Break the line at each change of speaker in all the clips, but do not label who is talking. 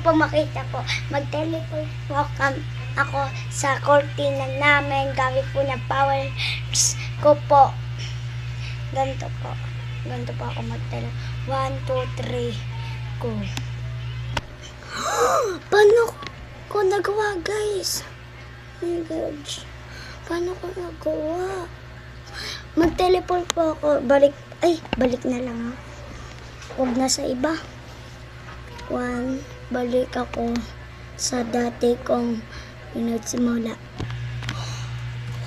po makita po, mag-teleport po ako sa cortina namin. Gamit po na powers ko po. Ganito po. Ganito po ako mag-teleport. 1, 2, 3, go. Paano ko nagawa, guys? Oh my gosh. Paano ko nagawa? Mag-teleport po ako. Balik na lang. Huwag na sa iba. 1, balik ako sa dati kong pinagsimula.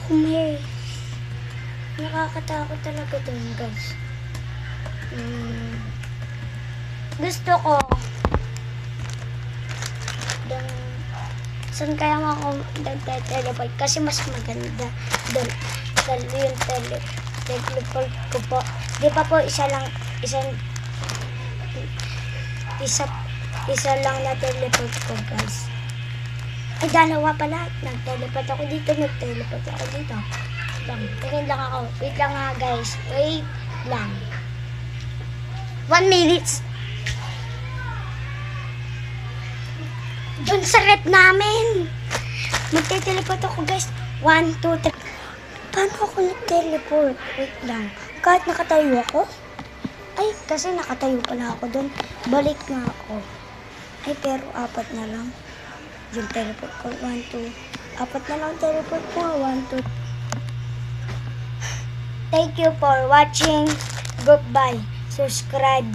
Oh my. Nakakatakot talaga dun, guys. Gusto ko saan kaya mo ako nag-teleport? Kasi mas maganda doon yung teleport ko po. Di pa po isa lang na teleport ko, guys. Ay, dalawa pala. Nag-teleport ako dito, nag-teleport ako dito. Tingin lang ako. Wait lang ha, guys. Wait lang. 1 minute. Doon sa rep namin. Magte-teleport ako, guys. 1, 2, 3. Paano ako nag-teleport? Wait lang. Kahit nakatayo ako? Ay, kasi nakatayo pala ako doon. Balik nga ako. Ay, pero 4 na lang. Yung teleport ko. 1, 2. 4 na lang teleport ko. 1, 2. Thank you for watching. Goodbye. Subscribe.